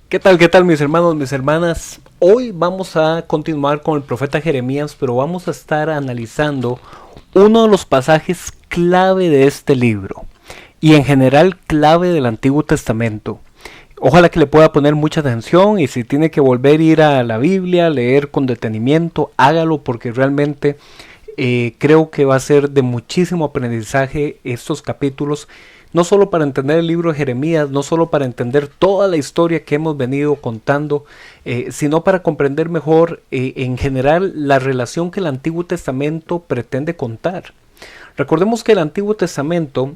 Qué tal mis hermanos, mis hermanas? Hoy vamos a continuar con el profeta Jeremías, pero vamos a estar analizando uno de los pasajes clave de este libro y en general clave del Antiguo Testamento. Ojalá que le pueda poner mucha atención y si tiene que volver a ir a la Biblia, leer con detenimiento, hágalo porque realmente creo que va a ser de muchísimo aprendizaje estos capítulos, no solo para entender el libro de Jeremías, no solo para entender toda la historia que hemos venido contando, sino para comprender mejor en general la relación que el Antiguo Testamento pretende contar. Recordemos que el Antiguo Testamento,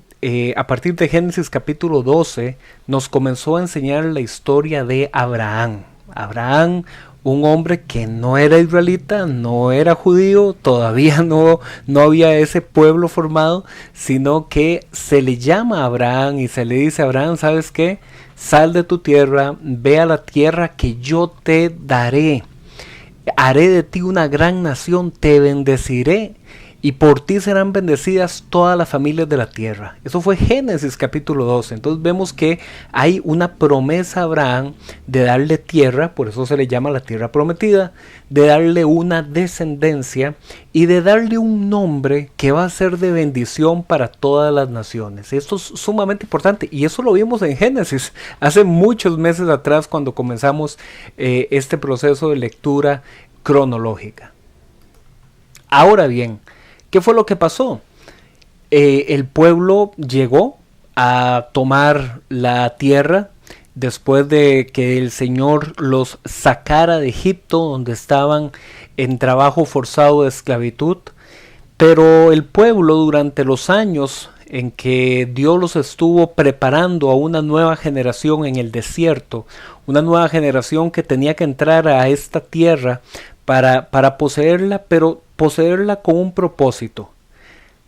a partir de Génesis capítulo 12, nos comenzó a enseñar la historia de Abraham. Abraham, un hombre que no era israelita, no era judío, todavía no había ese pueblo formado, sino que se le llama a Abraham y se le dice a Abraham, ¿sabes qué? Sal de tu tierra, ve a la tierra que yo te daré. Haré de ti una gran nación, te bendeciré y por ti serán bendecidas todas las familias de la tierra. Eso fue Génesis capítulo 12. Entonces vemos que hay una promesa a Abraham de darle tierra, por eso se le llama la tierra prometida, de darle una descendencia y de darle un nombre que va a ser de bendición para todas las naciones. Esto es sumamente importante y eso lo vimos en Génesis hace muchos meses atrás cuando comenzamos este proceso de lectura cronológica. Ahora bien, ¿qué fue lo que pasó? El pueblo llegó a tomar la tierra después de que el Señor los sacara de Egipto, donde estaban en trabajo forzado de esclavitud. Pero el pueblo, durante los años en que Dios los estuvo preparando a una nueva generación en el desierto, una nueva generación que tenía que entrar a esta tierra para poseerla, pero poseerla con un propósito: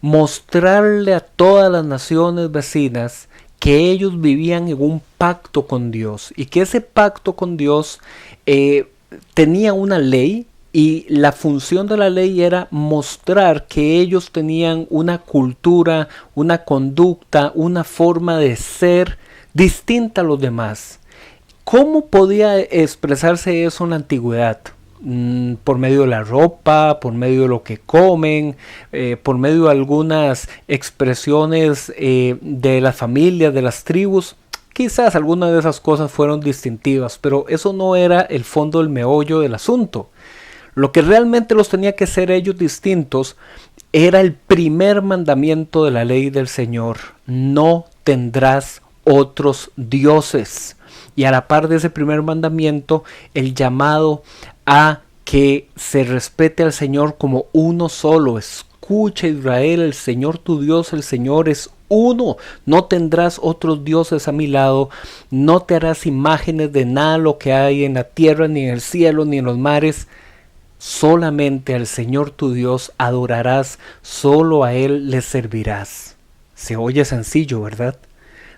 mostrarle a todas las naciones vecinas que ellos vivían en un pacto con Dios y que ese pacto con Dios tenía una ley, y la función de la ley era mostrar que ellos tenían una cultura, una conducta, una forma de ser distinta a los demás. ¿Cómo podía expresarse eso en la antigüedad? Por medio de la ropa, por medio de lo que comen, por medio de algunas expresiones de las familias, de las tribus. Quizás algunas de esas cosas fueron distintivas, pero eso no era el fondo del meollo del asunto. Lo que realmente los tenía que ser ellos distintos era el primer mandamiento de la ley del Señor: no tendrás otros dioses. Y a la par de ese primer mandamiento, el llamado a que se respete al Señor como uno solo. Escucha, Israel, el Señor tu Dios, el Señor es uno. No tendrás otros dioses a mi lado, no te harás imágenes de nada lo que hay en la tierra, ni en el cielo, ni en los mares. Solamente al Señor tu Dios adorarás, solo a Él le servirás. Se oye sencillo, ¿verdad?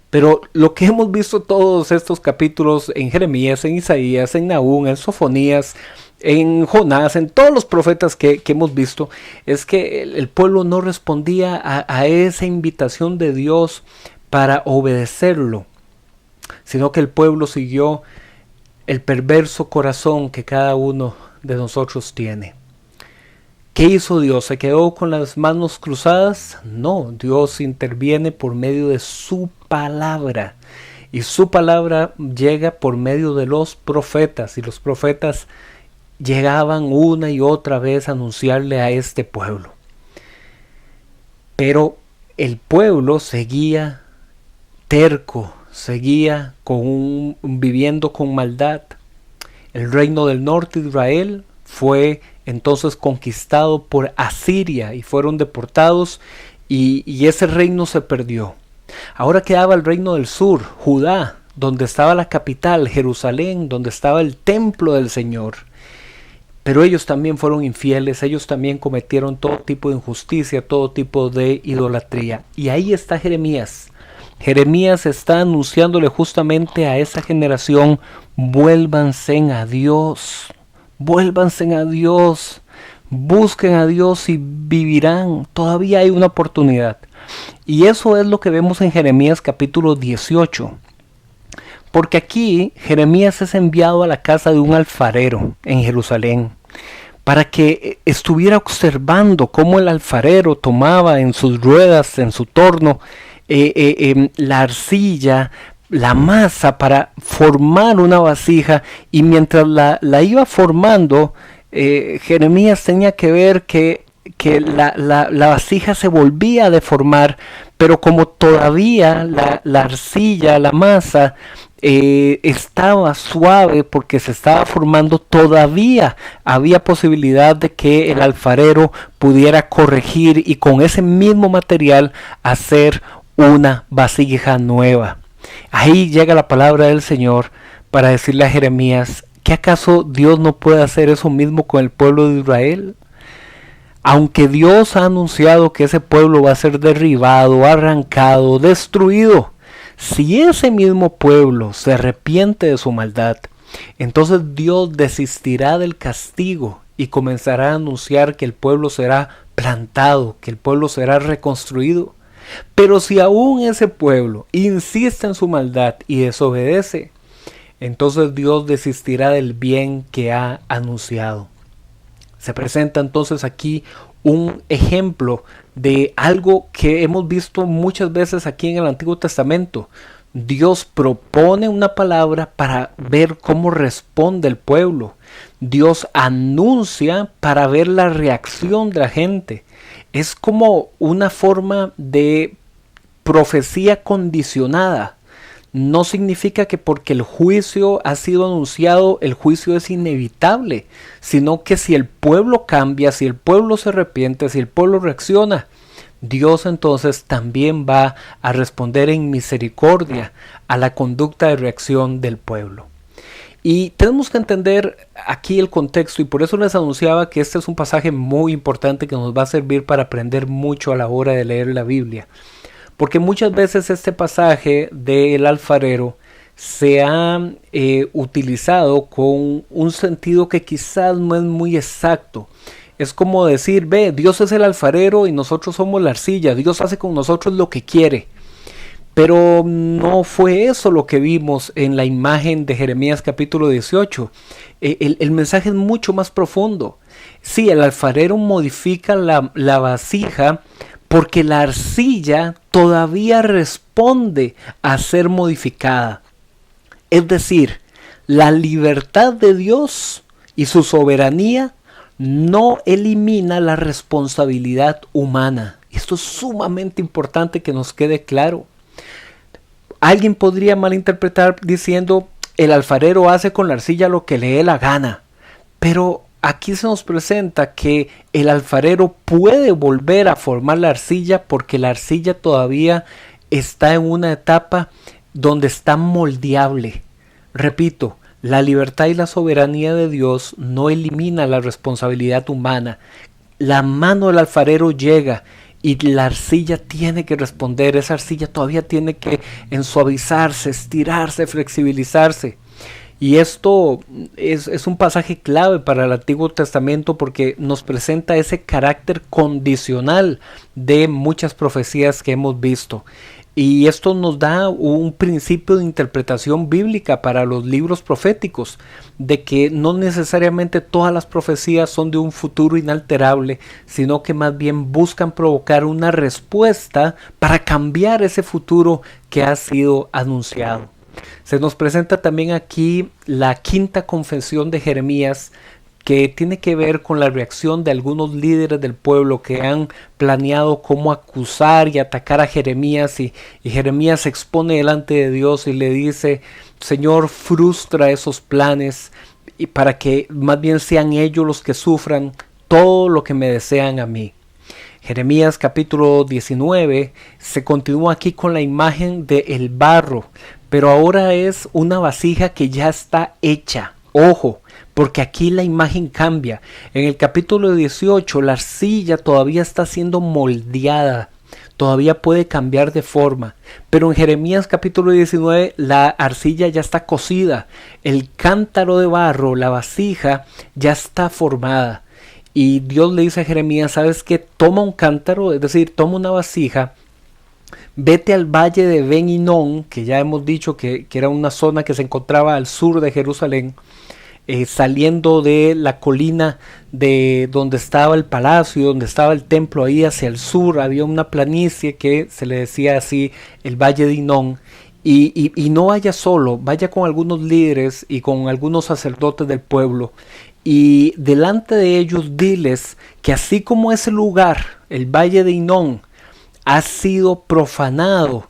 Pero lo que hemos visto todos estos capítulos en Jeremías, en Isaías, en Nahum, en Sofonías, en Jonás, en todos los profetas que hemos visto, es que el pueblo no respondía a esa invitación de Dios para obedecerlo, sino que el pueblo siguió el perverso corazón que cada uno de nosotros tiene. ¿Qué hizo Dios? ¿Se quedó con las manos cruzadas? No, Dios interviene por medio de su palabra. Y su palabra llega por medio de los profetas. Y los profetas llegaban una y otra vez a anunciarle a este pueblo. Pero el pueblo seguía terco, seguía viviendo con maldad. El reino del norte de Israel fue entonces conquistado por Asiria y fueron deportados y ese reino se perdió. Ahora quedaba el reino del sur, Judá, donde estaba la capital, Jerusalén, donde estaba el templo del Señor. Pero ellos también fueron infieles, ellos también cometieron todo tipo de injusticia, todo tipo de idolatría. Y ahí está Jeremías. Jeremías está anunciándole justamente a esa generación: vuélvanse a Dios, vuélvanse a Dios, busquen a Dios y vivirán. Todavía hay una oportunidad. Y eso es lo que vemos en Jeremías capítulo 18. Porque aquí Jeremías es enviado a la casa de un alfarero en Jerusalén para que estuviera observando cómo el alfarero tomaba en sus ruedas, en su torno, la arcilla, la masa para formar una vasija, y mientras la iba formando, Jeremías tenía que ver que la vasija se volvía a deformar, pero como todavía la arcilla, la masa, estaba suave porque se estaba formando, todavía había posibilidad de que el alfarero pudiera corregir y con ese mismo material hacer una vasija nueva. Ahí llega la palabra del Señor para decirle a Jeremías: ¿qué acaso Dios no puede hacer eso mismo con el pueblo de Israel? Aunque Dios ha anunciado que ese pueblo va a ser derribado, arrancado, destruido, si ese mismo pueblo se arrepiente de su maldad, entonces Dios desistirá del castigo y comenzará a anunciar que el pueblo será plantado, que el pueblo será reconstruido. Pero si aún ese pueblo insiste en su maldad y desobedece, entonces Dios desistirá del bien que ha anunciado. Se presenta entonces aquí un ejemplo de algo que hemos visto muchas veces aquí en el Antiguo Testamento. Dios propone una palabra para ver cómo responde el pueblo. Dios anuncia para ver la reacción de la gente. Es como una forma de profecía condicionada. No significa que porque el juicio ha sido anunciado, el juicio es inevitable, sino que si el pueblo cambia, si el pueblo se arrepiente, si el pueblo reacciona, Dios entonces también va a responder en misericordia a la conducta de reacción del pueblo. Y tenemos que entender aquí el contexto, y por eso les anunciaba que este es un pasaje muy importante que nos va a servir para aprender mucho a la hora de leer la Biblia. Porque muchas veces este pasaje del alfarero se ha utilizado con un sentido que quizás no es muy exacto. Es como decir: ve, Dios es el alfarero y nosotros somos la arcilla, Dios hace con nosotros lo que quiere. Pero no fue eso lo que vimos en la imagen de Jeremías capítulo 18. El mensaje es mucho más profundo. Sí, el alfarero modifica la vasija porque la arcilla todavía responde a ser modificada. Es decir, la libertad de Dios y su soberanía no elimina la responsabilidad humana. Esto es sumamente importante que nos quede claro. Alguien podría malinterpretar diciendo: el alfarero hace con la arcilla lo que le dé la gana. Pero aquí se nos presenta que el alfarero puede volver a formar la arcilla porque la arcilla todavía está en una etapa donde está moldeable. Repito, la libertad y la soberanía de Dios no elimina la responsabilidad humana. La mano del alfarero llega y la arcilla tiene que responder. Esa arcilla todavía tiene que ensuavizarse, estirarse, flexibilizarse. Y esto es un pasaje clave para el Antiguo Testamento porque nos presenta ese carácter condicional de muchas profecías que hemos visto. Y esto nos da un principio de interpretación bíblica para los libros proféticos, de que no necesariamente todas las profecías son de un futuro inalterable, sino que más bien buscan provocar una respuesta para cambiar ese futuro que ha sido anunciado. Se nos presenta también aquí la quinta confesión de Jeremías, que tiene que ver con la reacción de algunos líderes del pueblo que han planeado cómo acusar y atacar a Jeremías, y Jeremías se expone delante de Dios y le dice: Señor, frustra esos planes y para que más bien sean ellos los que sufran todo lo que me desean a mí. Jeremías capítulo 19 se continúa aquí con la imagen del barro, pero ahora es una vasija que ya está hecha. Ojo, porque aquí la imagen cambia. En el capítulo 18 la arcilla todavía está siendo moldeada, todavía puede cambiar de forma, pero en Jeremías capítulo 19 la arcilla ya está cocida, el cántaro de barro, la vasija ya está formada. Y Dios le dice a Jeremías: ¿sabes qué? Toma un cántaro, es decir, toma una vasija, vete al valle de Ben Hinnom, que ya hemos dicho que era una zona que se encontraba al sur de Jerusalén, saliendo de la colina de donde estaba el palacio, donde estaba el templo, ahí hacia el sur había una planicie que se le decía así el valle de Hinnom. Y no vaya solo, vaya con algunos líderes y con algunos sacerdotes del pueblo, y delante de ellos diles que así como ese lugar, el valle de Hinnom, ha sido profanado,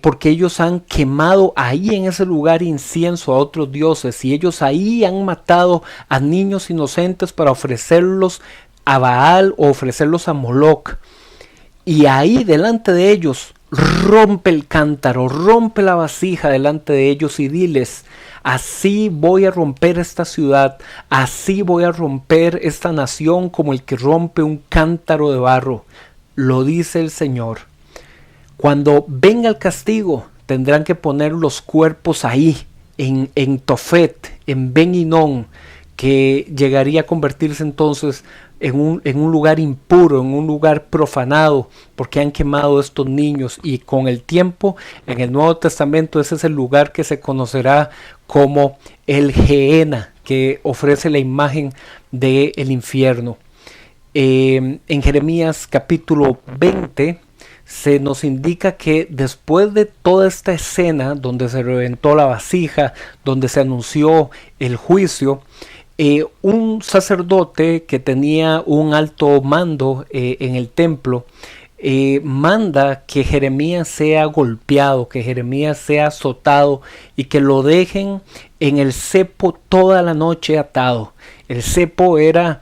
porque ellos han quemado ahí en ese lugar incienso a otros dioses, y ellos ahí han matado a niños inocentes para ofrecerlos a Baal o ofrecerlos a Moloch, y ahí delante de ellos rompe el cántaro, rompe la vasija delante de ellos y diles, así voy a romper esta ciudad, así voy a romper esta nación como el que rompe un cántaro de barro, lo dice el Señor. Cuando venga el castigo, tendrán que poner los cuerpos ahí, en Tofet, en Ben Hinnom, que llegaría a convertirse entonces en un lugar impuro, en un lugar profanado, porque han quemado estos niños. Y con el tiempo, en el Nuevo Testamento, ese es el lugar que se conocerá como el Gehenna, que ofrece la imagen del infierno. En Jeremías capítulo 20 se nos indica que después de toda esta escena donde se reventó la vasija, donde se anunció el juicio, un sacerdote que tenía un alto mando en el templo manda que Jeremías sea golpeado, que Jeremías sea azotado y que lo dejen en el cepo toda la noche atado. El cepo era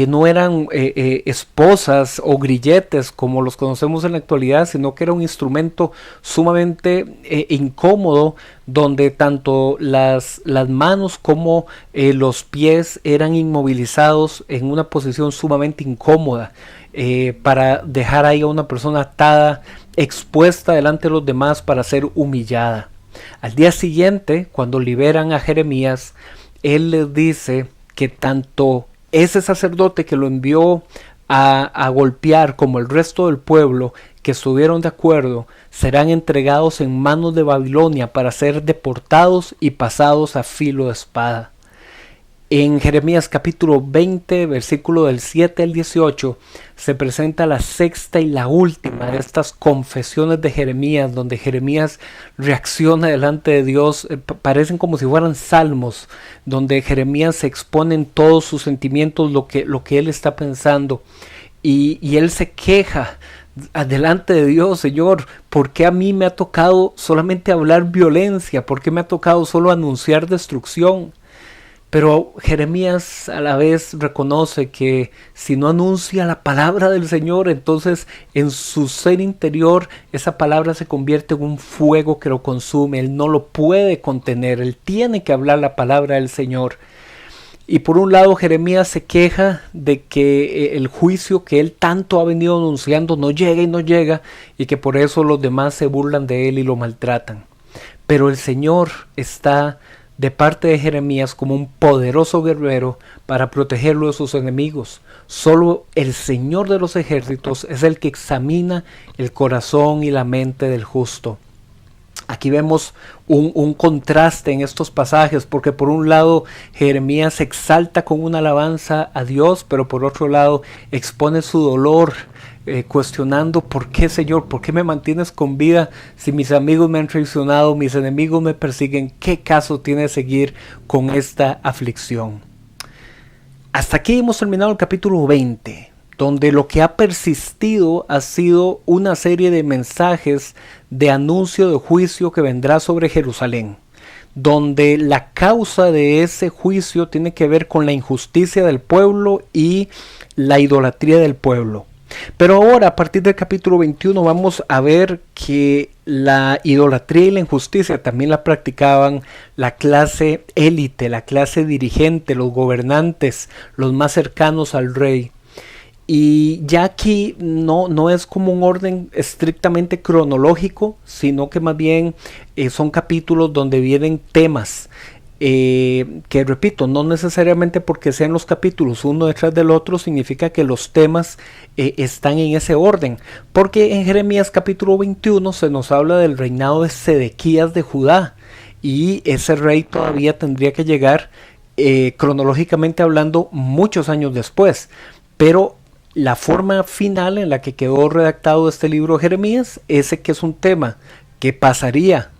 no eran esposas o grilletes como los conocemos en la actualidad, sino que era un instrumento sumamente incómodo, donde tanto las manos como los pies eran inmovilizados en una posición sumamente incómoda, para dejar ahí a una persona atada, expuesta delante de los demás para ser humillada. Al día siguiente, cuando liberan a Jeremías, él les dice que tanto ese sacerdote que lo envió a golpear como el resto del pueblo que estuvieron de acuerdo serán entregados en manos de Babilonia para ser deportados y pasados a filo de espada. En Jeremías capítulo 20, versículo del 7 al 18, se presenta la sexta y la última de estas confesiones de Jeremías, donde Jeremías reacciona delante de Dios. Parecen como si fueran salmos, donde Jeremías se expone en todos sus sentimientos, lo que él está pensando, y él se queja delante de Dios: Señor, ¿por qué a mí me ha tocado solamente hablar violencia? ¿Por qué me ha tocado solo anunciar destrucción? Pero Jeremías a la vez reconoce que si no anuncia la palabra del Señor, entonces en su ser interior esa palabra se convierte en un fuego que lo consume. Él no lo puede contener, él tiene que hablar la palabra del Señor. Y por un lado Jeremías se queja de que el juicio que él tanto ha venido anunciando no llega y no llega, y que por eso los demás se burlan de él y lo maltratan. Pero el Señor está de parte de Jeremías como un poderoso guerrero para protegerlo de sus enemigos. Solo el Señor de los ejércitos es el que examina el corazón y la mente del justo. Aquí vemos un contraste en estos pasajes, porque por un lado Jeremías se exalta con una alabanza a Dios, pero por otro lado expone su dolor, cuestionando: ¿por qué, Señor? ¿Por qué me mantienes con vida si mis amigos me han traicionado, mis enemigos me persiguen? ¿Qué caso tiene seguir con esta aflicción? Hasta aquí hemos terminado el capítulo 20, donde lo que ha persistido ha sido una serie de mensajes de anuncio de juicio que vendrá sobre Jerusalén, donde la causa de ese juicio tiene que ver con la injusticia del pueblo y la idolatría del pueblo. Pero ahora, a partir del capítulo 21, vamos a ver que la idolatría y la injusticia también la practicaban la clase élite, la clase dirigente, los gobernantes, los más cercanos al rey. Y ya aquí no es como un orden estrictamente cronológico, sino que más bien son capítulos donde vienen temas. que repito, no necesariamente porque sean los capítulos uno detrás del otro significa que los temas están en ese orden, porque en Jeremías capítulo 21 se nos habla del reinado de Sedequías de Judá, y ese rey todavía tendría que llegar cronológicamente hablando muchos años después, pero la forma final en la que quedó redactado este libro de Jeremías, ese que es un tema que pasaría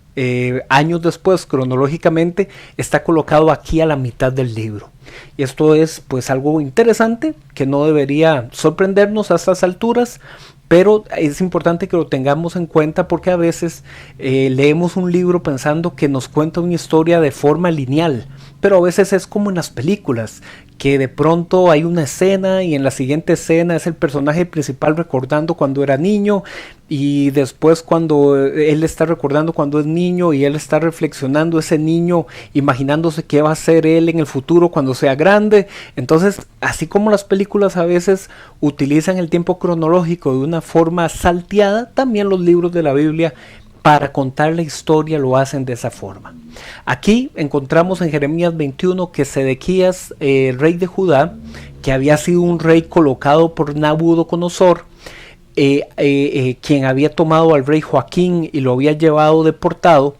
años después cronológicamente, está colocado aquí a la mitad del libro. Y esto es pues algo interesante que no debería sorprendernos a estas alturas, pero es importante que lo tengamos en cuenta porque a veces leemos un libro pensando que nos cuenta una historia de forma lineal, pero a veces es como en las películas, que de pronto hay una escena y en la siguiente escena es el personaje principal recordando cuando era niño, y después cuando él está recordando cuando es niño y él está reflexionando ese niño, imaginándose qué va a ser él en el futuro cuando sea grande. Entonces, así como las películas a veces utilizan el tiempo cronológico de una forma salteada, también los libros de la Biblia para contar la historia lo hacen de esa forma. Aquí encontramos en Jeremías 21 que Sedequías, rey de Judá, que había sido un rey colocado por Nabucodonosor, quien había tomado al rey Joaquín y lo había llevado deportado,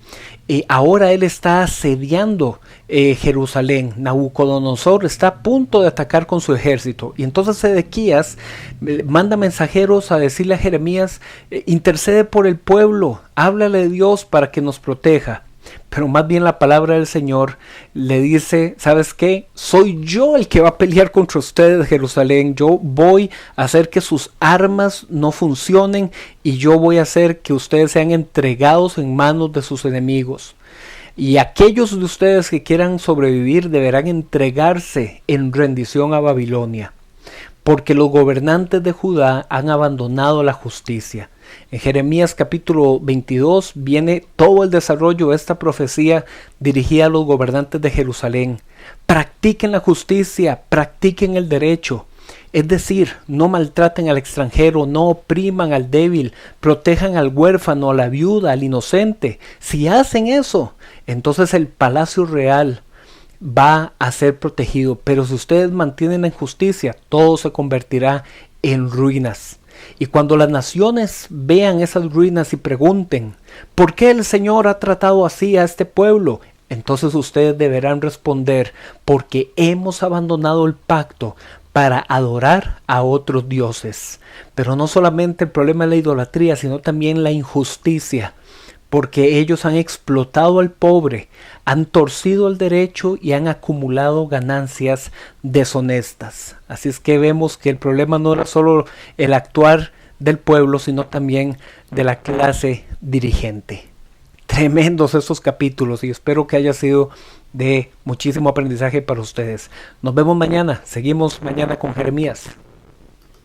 ahora él está asediando Jerusalén. Nabucodonosor está a punto de atacar con su ejército, y entonces Sedequías manda mensajeros a decirle a Jeremías, intercede por el pueblo, háblale de Dios para que nos proteja. Pero más bien la palabra del Señor le dice, ¿sabes qué? Soy yo el que va a pelear contra ustedes, Jerusalén. Yo voy a hacer que sus armas no funcionen, y yo voy a hacer que ustedes sean entregados en manos de sus enemigos. Y aquellos de ustedes que quieran sobrevivir deberán entregarse en rendición a Babilonia, porque los gobernantes de Judá han abandonado la justicia. En Jeremías capítulo 22 viene todo el desarrollo de esta profecía dirigida a los gobernantes de Jerusalén. Practiquen la justicia, practiquen el derecho. Es decir, no maltraten al extranjero, no opriman al débil, protejan al huérfano, a la viuda, al inocente. Si hacen eso, entonces el palacio real va a ser protegido. Pero si ustedes mantienen la injusticia, todo se convertirá en ruinas. Y cuando las naciones vean esas ruinas y pregunten, ¿por qué el Señor ha tratado así a este pueblo? Entonces ustedes deberán responder, porque hemos abandonado el pacto para adorar a otros dioses. Pero no solamente el problema es la idolatría, sino también la injusticia, porque ellos han explotado al pobre, han torcido el derecho y han acumulado ganancias deshonestas. Así es que vemos que el problema no era solo el actuar del pueblo, sino también de la clase dirigente. Tremendos estos capítulos, y espero que haya sido de muchísimo aprendizaje para ustedes. Nos vemos mañana, seguimos mañana con Jeremías.